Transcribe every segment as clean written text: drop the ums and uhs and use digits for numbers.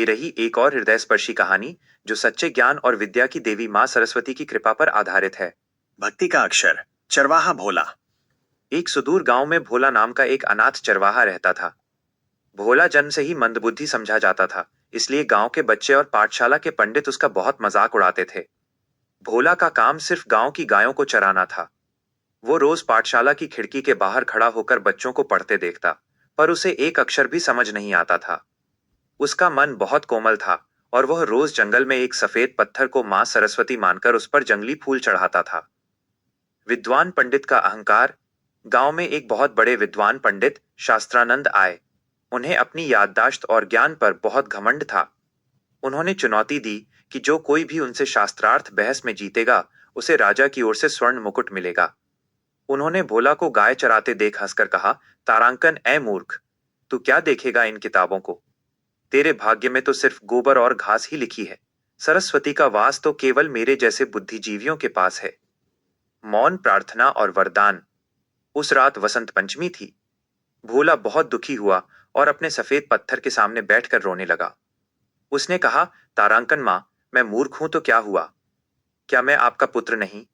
ये रही एक और हृदयस्पर्शी कहानी जो सच्चे ज्ञान और विद्या की देवी माँ सरस्वती की कृपा पर आधारित है। भक्ति का अक्षर। चरवाहा भोला। एक सुदूर गांव में भोला नाम का एक अनाथ चरवाहा रहता था। भोला जन्म से ही मंदबुद्धि समझा जाता था, इसलिए गांव के बच्चे और पाठशाला के पंडित उसका बहुत मजाक उड़ाते थे। भोला का काम सिर्फ गांव की गायों को चराना था। वो रोज पाठशाला की खिड़की के बाहर खड़ा होकर बच्चों को पढ़ते देखता, पर उसे एक अक्षर भी समझ नहीं आता था। उसका मन बहुत कोमल था और वह रोज जंगल में एक सफेद पत्थर को मां सरस्वती मानकर उस पर जंगली फूल चढ़ाता था। विद्वान पंडित का अहंकार। गांव में एक बहुत बड़े विद्वान पंडित शास्त्रानंद आए। उन्हें अपनी याददाश्त और ज्ञान पर बहुत घमंड था। उन्होंने चुनौती दी कि जो कोई भी उनसे शास्त्रार्थ बहस में जीतेगा, उसे राजा की ओर से स्वर्ण मुकुट मिलेगा। उन्होंने भोला को गाय चराते देख हंसकर कहा, तारांकन ए मूर्ख, तू क्या देखेगा इन किताबों को? तेरे भाग्य में तो सिर्फ गोबर और घास ही लिखी है। सरस्वती का वास तो केवल मेरे जैसे बुद्धिजीवियों के पास है। मौन प्रार्थना और वरदान। उस रात वसंत पंचमी थी। भोला बहुत दुखी हुआ और अपने सफेद पत्थर के सामने बैठकर रोने लगा। उसने कहा, तारांकन माँ, मैं मूर्ख हूं तो क्या हुआ? क्या मैं आपका पुत्र नहीं?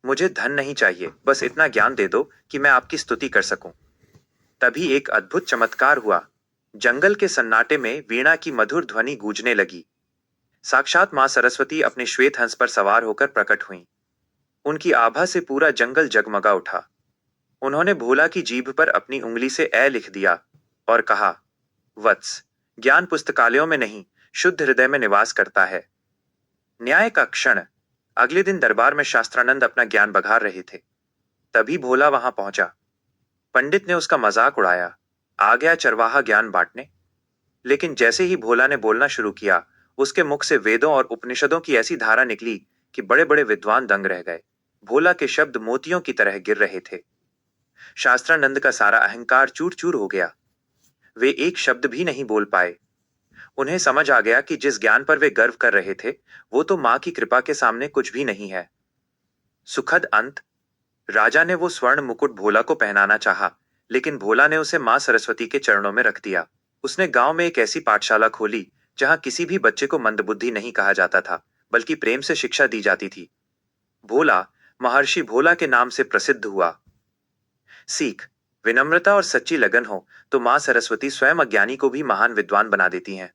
मुझे धन नहीं चाहिए, बस इतना ज्ञान दे दो कि मैं आपकी स्तुति कर सकूं। तभी एक अद्भुत चमत्कार हुआ। जंगल के सन्नाटे में वीणा की मधुर ध्वनि गूंजने लगी। साक्षात मां सरस्वती अपने श्वेत हंस पर सवार होकर प्रकट हुईं। उनकी आभा से पूरा जंगल जगमगा उठा। उन्होंने भोला की जीभ पर अपनी उंगली से ए लिख दिया और कहा, वत्स, ज्ञान पुस्तकालयों में नहीं, शुद्ध हृदय में निवास करता है। न्याय का क्षण। अगले दिन दरबार में शास्त्रानंद अपना ज्ञान बघार रहे थे। तभी भोला वहां पहुंचा। पंडित ने उसका मजाक उड़ाया, आ गया चरवाहा ज्ञान बांटने। लेकिन जैसे ही भोला ने बोलना शुरू किया, उसके मुख से वेदों और उपनिषदों की ऐसी धारा निकली कि बड़े बड़े विद्वान दंग रह गए। भोला के शब्द मोतियों की तरह गिर रहे थे। शास्त्रानंद का सारा अहंकार चूर चूर हो गया। वे एक शब्द भी नहीं बोल पाए। उन्हें समझ आ गया कि जिस ज्ञान पर वे गर्व कर रहे थे, वो तो मां की कृपा के सामने कुछ भी नहीं है। सुखद अंत। राजा ने वो स्वर्ण मुकुट भोला को पहनाना चाहा, लेकिन भोला ने उसे मां सरस्वती के चरणों में रख दिया। उसने गांव में एक ऐसी पाठशाला खोली जहां किसी भी बच्चे को मंदबुद्धि नहीं कहा जाता था, बल्कि प्रेम से शिक्षा दी जाती थी। भोला महर्षि भोला के नाम से प्रसिद्ध हुआ। सीख। विनम्रता और सच्ची लगन हो तो मां सरस्वती स्वयं अज्ञानी को भी महान विद्वान बना देती हैं।